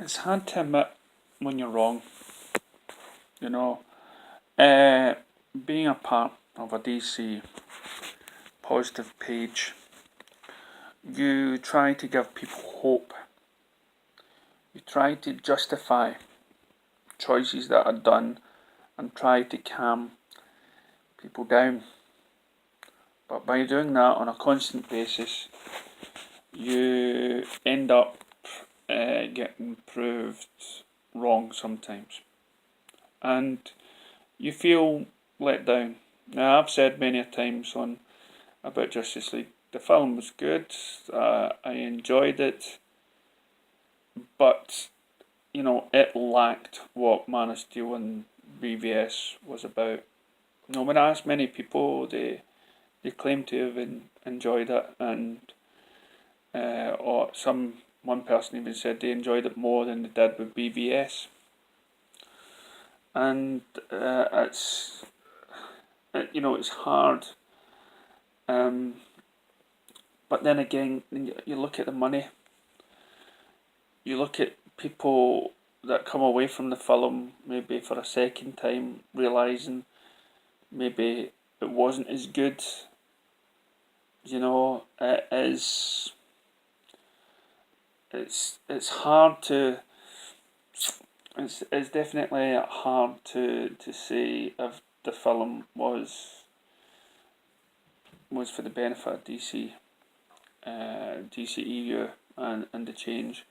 It's hard to admit when you're wrong, you know. Uh, Being a part of a DC positive page, you try to give people hope. You try to justify choices that are done and try to calm people down. But by doing that on a constant basis, you end up getting proved wrong sometimes. And you feel let down. Now, I've said many times on about Justice League, the film was good, I enjoyed it, but it lacked what Man of Steel and BVS was about. When I asked many people, they claim to have enjoyed it, and or one person even said they enjoyed it more than they did with BVS. And it's hard. But then again, you look at the money. You look at people that come away from the film maybe for a second time, realising maybe it wasn't as good. It is. It's hard to. It's definitely hard to say if the film was for the benefit of DC, DCEU, and the change.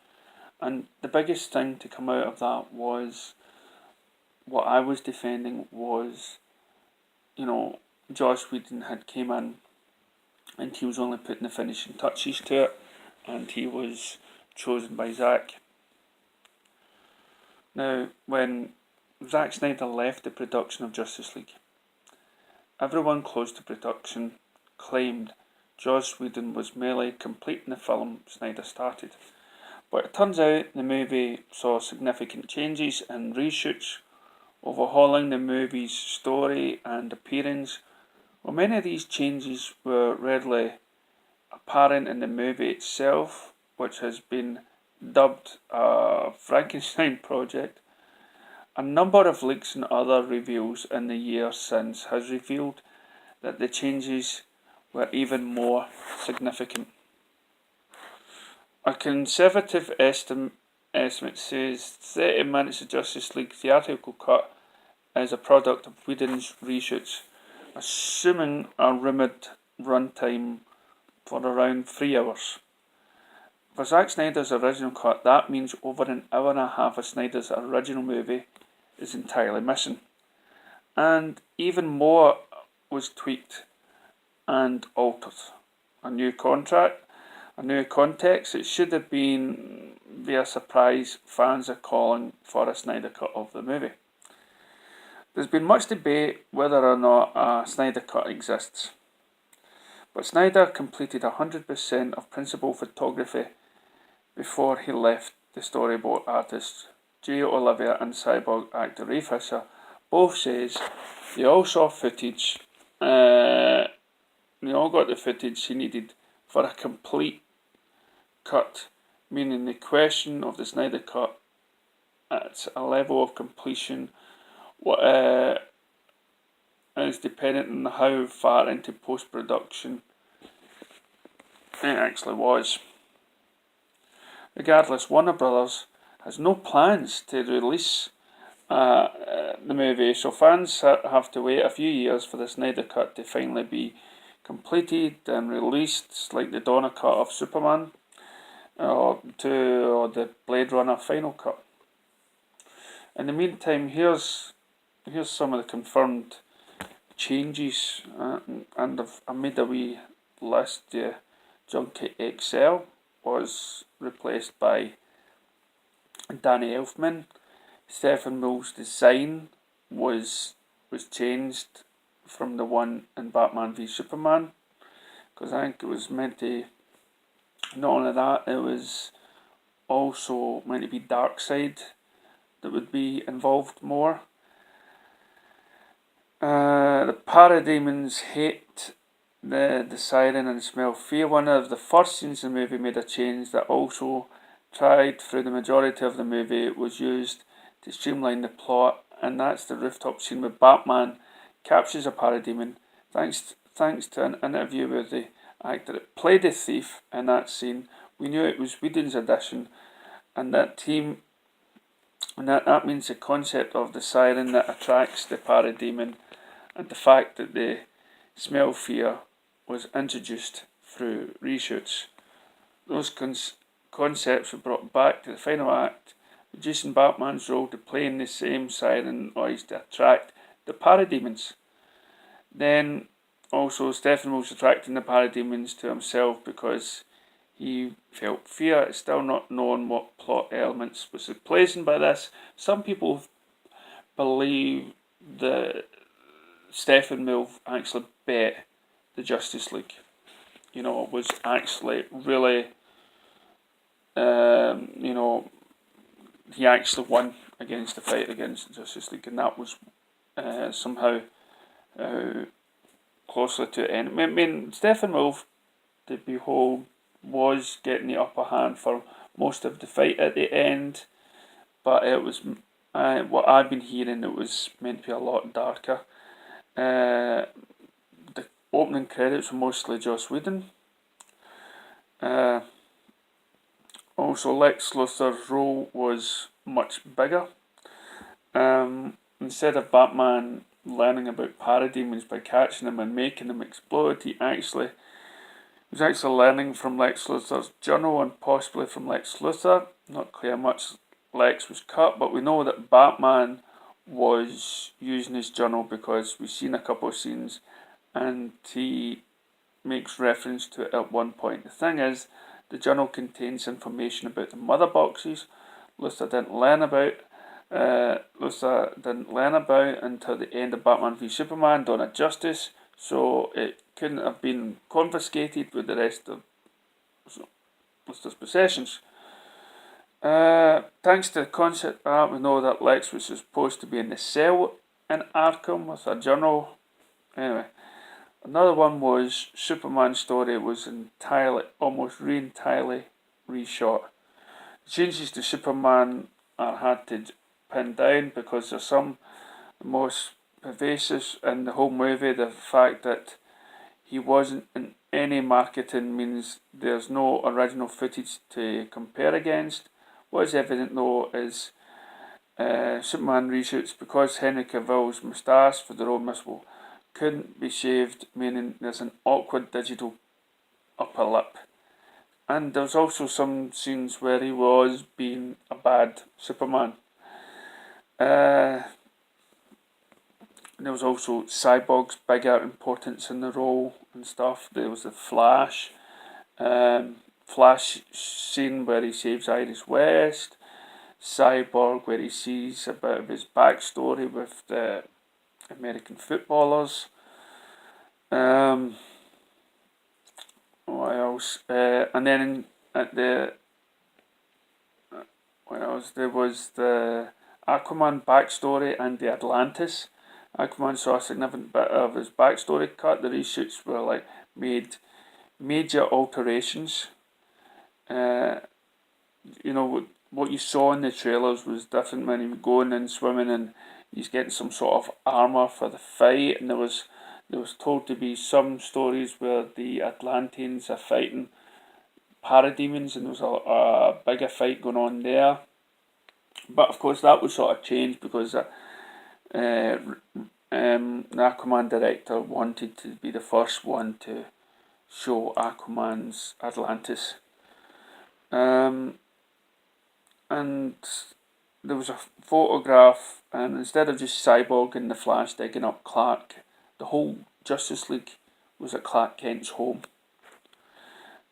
And the biggest thing to come out of that was what I was defending was, Joss Whedon had came in and he was only putting the finishing touches to it, and he was chosen by Zack. Now, when Zack Snyder left the production of Justice League, everyone close to production claimed Joss Whedon was merely completing the film Snyder started. But it turns out the movie saw significant changes and reshoots, overhauling the movie's story and appearance. Well, many of these changes were readily apparent in the movie itself, which has been dubbed a Frankenstein project. A number of leaks and other reveals in the year since has revealed that the changes were even more significant. A conservative estimate says 30 minutes of Justice League theatrical cut is a product of Whedon's reshoots, assuming a rumoured runtime for around 3 hours. For Zack Snyder's original cut, that means over an hour and a half of Snyder's original movie is entirely missing. And even more was tweaked and altered. A new contract, a new context. It should have been via surprise. Fans are calling for a Snyder cut of the movie. There's been much debate whether or not a Snyder cut exists. But Snyder completed 100% of principal photography before he left. The storyboard artists Gio Olivia and cyborg actor Ray Fisher both says they all saw footage. They all got the footage he needed for a complete cut, meaning the question of the Snyder cut at a level of completion is dependent on how far into post-production it actually was. Regardless, Warner Brothers has no plans to release the movie, so fans have to wait a few years for the Snyder cut to finally be completed and released, like the Donner cut of Superman or the Blade Runner final cut. In the meantime, here's some of the confirmed changes, and I made a wee list. Junkie XL was replaced by Danny Elfman. Stephen Mill's design was changed from the one in Batman v Superman, because I think it was meant to, not only that, it was also meant to be Darkseid that would be involved more. The parademons hate the siren and smell fear. One of the first scenes in the movie made a change that also tried through the majority of the movie was used to streamline the plot, and that's the rooftop scene where Batman captures a parademon. Thanks to an interview with the actor that played the thief in that scene, we knew it was Whedon's addition, and that means the concept of the siren that attracts the parademon and the fact that they smell fear was introduced through reshoots. Those concepts were brought back to the final act, reducing Batman's role to playing the same siren noise to attract the parademons. Then also Stephen was attracting the parademons to himself because he felt fear. It's still not known what plot elements was replacing by this. Some people believe that Stephen will actually bet the Justice League. Was actually really, he actually won against the fight against the Justice League, and that was somehow closely to it. And I mean, Stephen Wolf, to behold, was getting the upper hand for most of the fight at the end, but it was what I've been hearing, it was meant to be a lot darker. The opening credits were mostly Joss Whedon. Also, Lex Luthor's role was much bigger. Instead of Batman learning about parademons by catching them and making them explode, he was actually learning from Lex Luthor's journal and possibly from Lex Luthor. Not clear how much Lex was cut, but we know that Batman was using his journal because we've seen a couple of scenes and he makes reference to it at one point. The thing is, the journal contains information about the mother boxes Luthor didn't learn about until the end of Batman v Superman, Dawn of Justice, so it couldn't have been confiscated with the rest of Luthor's possessions. Thanks to the concept art, we know that Lex was supposed to be in the cell in Arkham with a journal. Anyway, another one was Superman's story was almost entirely reshot. The changes to Superman are hard to pin down because there's some most pervasive in the whole movie. The fact that he wasn't in any marketing means there's no original footage to compare against. What is evident though is Superman reshoots, because Henry Cavill's moustache for the role Missile couldn't be shaved, meaning there's an awkward digital upper lip. And there's also some scenes where he was being a bad Superman. There was also Cyborg's bigger importance in the role and stuff. There was the Flash scene where he saves Iris West. Cyborg, where he sees a bit of his backstory with the American footballers. What else? And then what else? There was the Aquaman backstory and the Atlantis. Aquaman saw a significant bit of his backstory cut. The reshoots were made major alterations. What you saw in the trailers was different when he was going and swimming and he's getting some sort of armour for the fight, and there was told to be some stories where the Atlanteans are fighting parademons and there was a bigger fight going on there. But of course that was sort of changed because the Aquaman director wanted to be the first one to show Aquaman's Atlantis. And there was a photograph, and instead of just Cyborg and the Flash digging up Clark, the whole Justice League was at Clark Kent's home.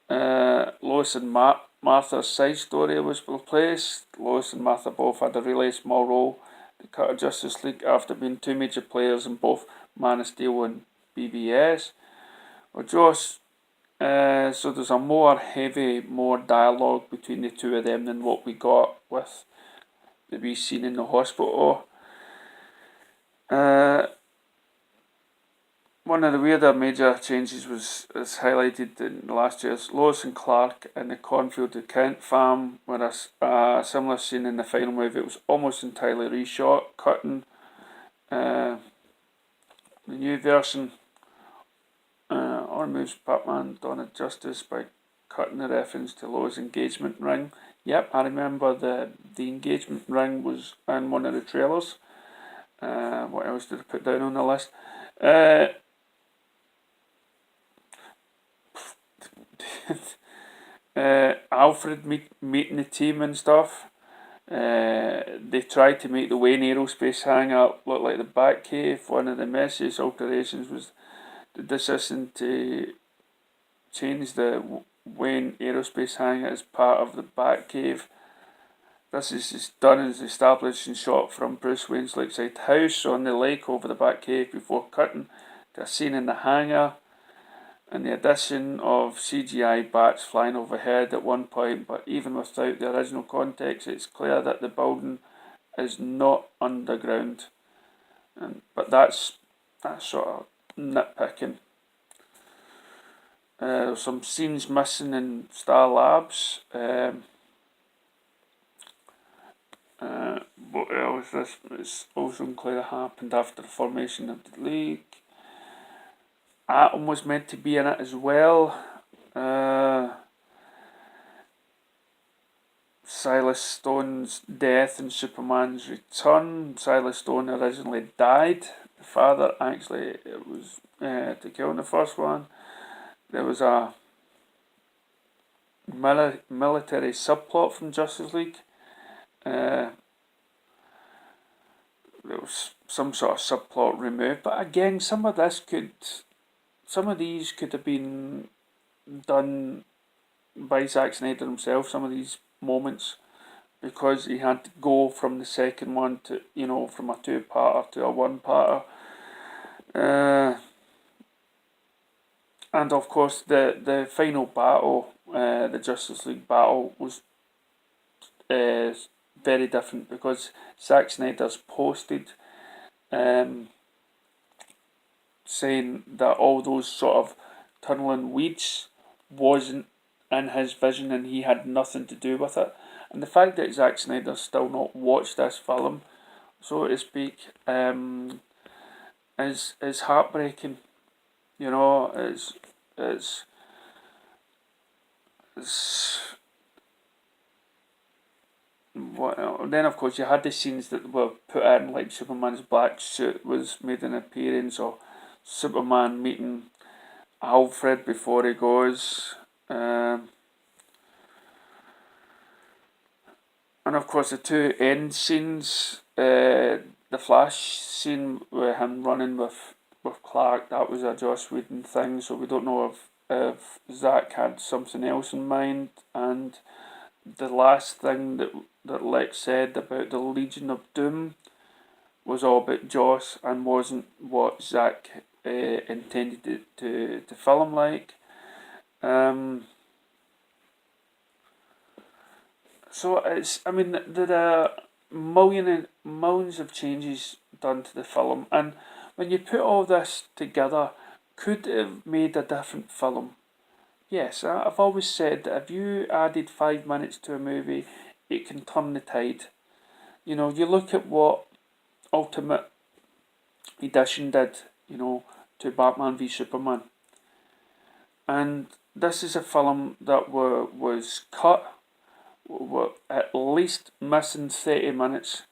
Lois and Martha's side story was replaced. Lois and Martha both had a really small role to cut a Justice League after being two major players in both Man of Steel and BBS. So there's a more dialogue between the two of them than what we got with the wee scene in the hospital. one of the weirder major changes was, as highlighted in last year's Lois and Clark in the cornfield to Kent farm, where a similar scene in the final movie. It was almost entirely reshot, cutting. The new version removes Batman Dawn Justice by cutting the reference to Lois' engagement ring. Yep, I remember the engagement ring was in one of the trailers. What else did I put down on the list? Alfred meeting the team and stuff. They tried to make the Wayne Aerospace hangar look like the Batcave. One of the messiest alterations was the decision to change the Wayne Aerospace hangar as part of the Batcave. This is done as establishing shot from Bruce Wayne's lakeside house on the lake over the Batcave before cutting to a scene in the hangar, and the addition of CGI bats flying overhead at one point. But even without the original context, it's clear that the building is not underground. But that's sort of nitpicking. There's some scenes missing in Star Labs. What else? This is also unclear what happened after the formation of the League. Atom was meant to be in it as well. Silas Stone's death and Superman's return. Silas Stone originally died. The father actually was to kill in the first one. There was a military subplot from Justice League. There was some sort of subplot removed, but again, some of these could have been done by Zack Snyder himself. Some of these moments, because he had to go from the second one to, from a 2-parter to a 1-parter. And of course, the final battle, the Justice League battle, was very different because Zack Snyder's posted saying that all those sort of tunneling weeds wasn't in his vision and he had nothing to do with it. And the fact that Zack Snyder's still not watched this film, so to speak, is heartbreaking. It's then of course you had the scenes that were put in, like Superman's black suit was made an appearance, or Superman meeting Alfred before he goes, and of course the two end scenes, the Flash scene with him running with Clark, that was a Joss Whedon thing, so we don't know if Zack had something else in mind. And the last thing that Lex said about the Legion of Doom was all about Joss and wasn't what Zack intended it to film like. So there are millions of changes done to the film, and when you put all this together, could it have made a different film? Yes, I've always said that if you added 5 minutes to a movie, it can turn the tide. You look at what Ultimate Edition did, to Batman v Superman. And this is a film that was cut, were at least missing 30 minutes.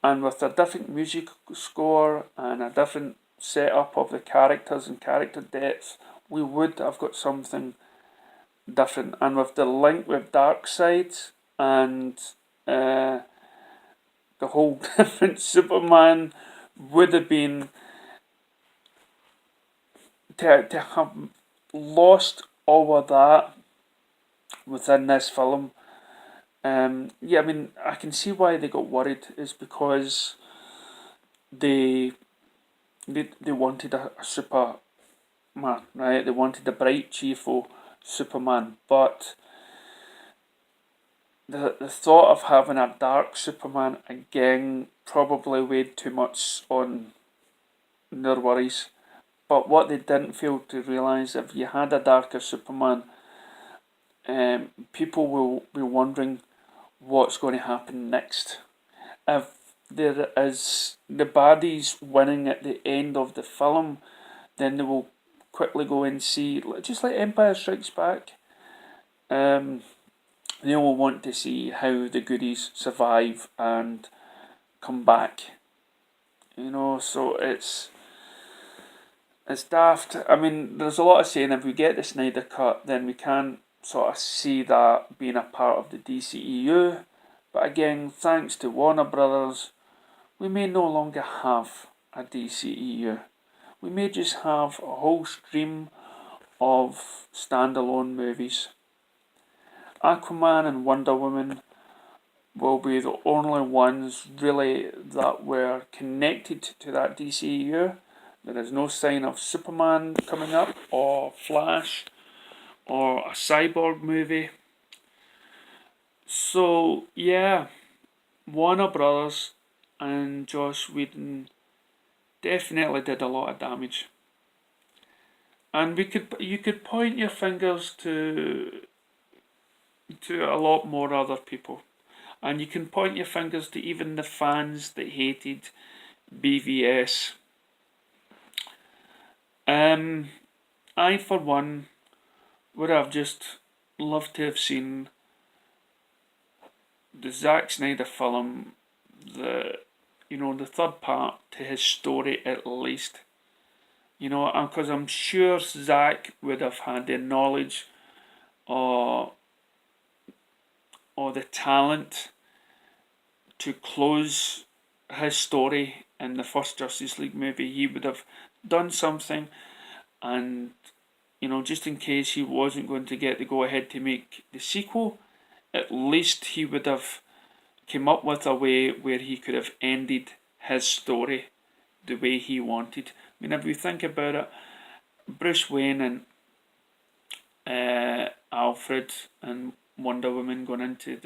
And with a different music score and a different setup of the characters and character depth, we would have got something different. And with the link with Darkseid and the whole different Superman would have been to have lost all of that within this film. I can see why they got worried. Is because they wanted a Superman, right? They wanted a bright, cheerful Superman, but the thought of having a dark Superman again probably weighed too much on their worries. But what they didn't fail to realise, if you had a darker Superman, people will be wondering what's going to happen next. If there is the baddies winning at the end of the film, then they will quickly go and see, just like Empire Strikes Back, they will want to see how the goodies survive and come back. So it's daft. I mean, there's a lot of saying if we get the Snyder Cut, then we can sort of see that being a part of the DCEU. But again, thanks to Warner Brothers, we may no longer have a DCEU. We may just have a whole stream of standalone movies. Aquaman and Wonder Woman will be the only ones really that were connected to that DCEU. There is no sign of Superman coming up, or Flash, or a Cyborg movie. So yeah, Warner Brothers and Joss Whedon definitely did a lot of damage. And you could point your fingers to a lot more other people. And you can point your fingers to even the fans that hated BVS. I, for one, would have just loved to have seen the Zack Snyder film, the third part to his story at least. Because I'm sure Zack would have had the knowledge or the talent to close his story in the first Justice League movie. He would have done something, and just in case he wasn't going to get the go ahead to make the sequel, at least he would have came up with a way where he could have ended his story the way he wanted. I mean, if you think about it, Bruce Wayne and Alfred and Wonder Woman going into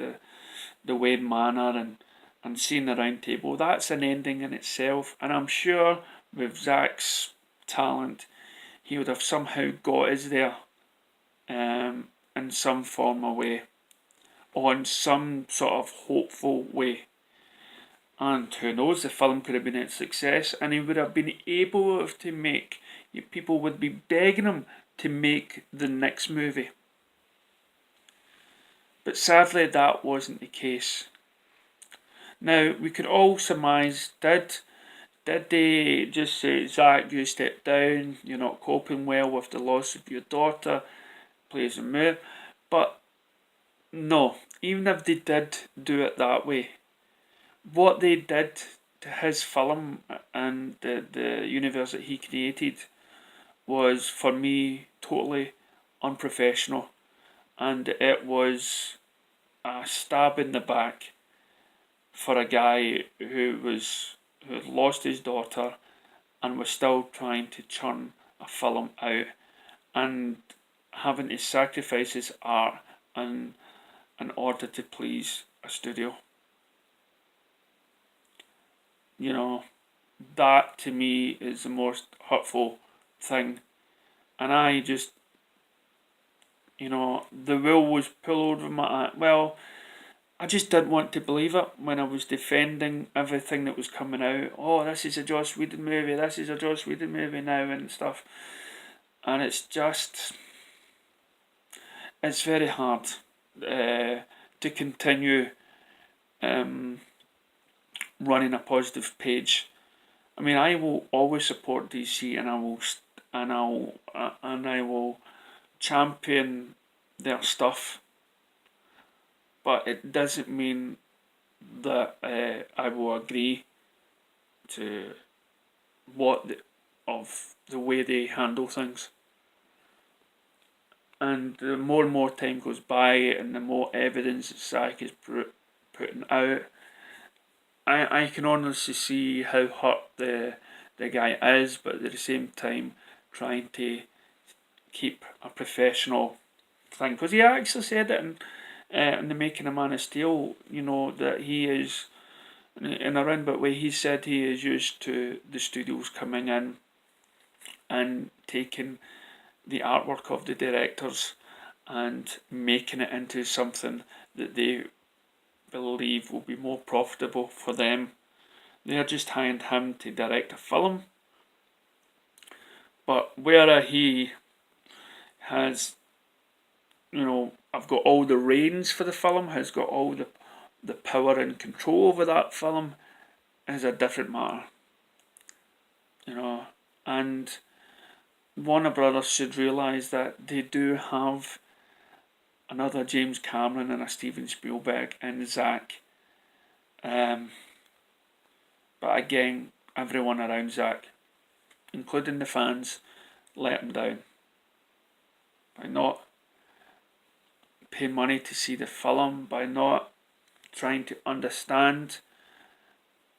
the Wayne Manor and seeing the Round Table, that's an ending in itself. And I'm sure with Zack's talent, he would have somehow got us there in some form or way, or in some sort of hopeful way. And who knows, the film could have been a success, and he would have been able to make, people would be begging him to make the next movie. But sadly, that wasn't the case. Now, we could all surmise, did they just say, Zack, you step down, you're not coping well with the loss of your daughter, plays a move? But no, even if they did do it that way, what they did to his film and the universe that he created was, for me, totally unprofessional. And it was a stab in the back for a guy who had lost his daughter and was still trying to churn a film out and having to sacrifice his art in order to please a studio. That to me is the most hurtful thing. And I just, the wool was pulled over my eye. Well, I just didn't want to believe it when I was defending everything that was coming out. Oh, this is a Joss Whedon movie, this is a Joss Whedon movie now and stuff. And it's very hard to continue running a positive page. I mean, I will always support DC, and I will champion their stuff. But it doesn't mean that I will agree to the way they handle things. And the more and more time goes by, and the more evidence that Zack is putting out, I can honestly see how hurt the guy is, but at the same time trying to keep a professional thing. Because he actually said it in the making of Man of Steel, that he is, in a roundabout way, he said he is used to the studios coming in and taking the artwork of the directors and making it into something that they believe will be more profitable for them. They're just hiring him to direct a film, but where he has, I've got all the reins for the film, has got all the power and control over that film, is a different matter. And Warner Brothers should realise that they do have another James Cameron and a Steven Spielberg and Zack. But again, everyone around Zack, including the fans, let him down by not paying money to see the film, by not trying to understand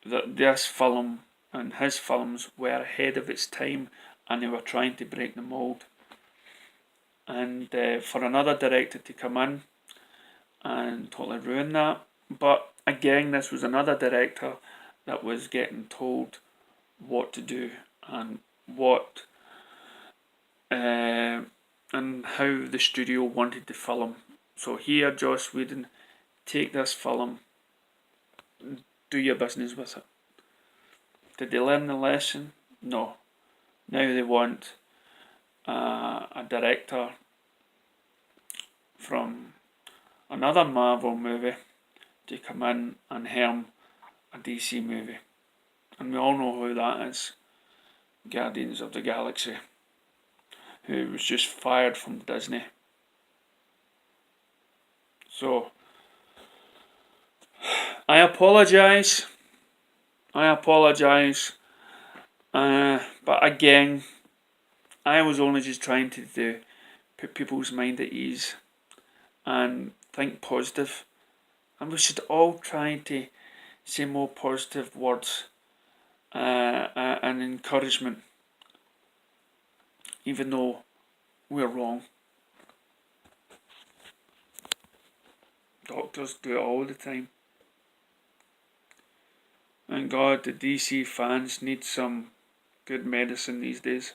that this film and his films were ahead of its time and they were trying to break the mould. And for another director to come in and totally ruin that. But again, this was another director that was getting told what to do and what and how the studio wanted the film. So here, Joss Whedon, take this film, do your business with it. Did they learn the lesson? No. Now they want a director from another Marvel movie to come in and helm a DC movie. And we all know who that is. Guardians of the Galaxy, who was just fired from Disney. So, I apologise. But again, I was only just trying to put people's mind at ease and think positive. And we should all try to say more positive words and encouragement, even though we're wrong. Doctors do it all the time. And God, the DC fans need some good medicine these days.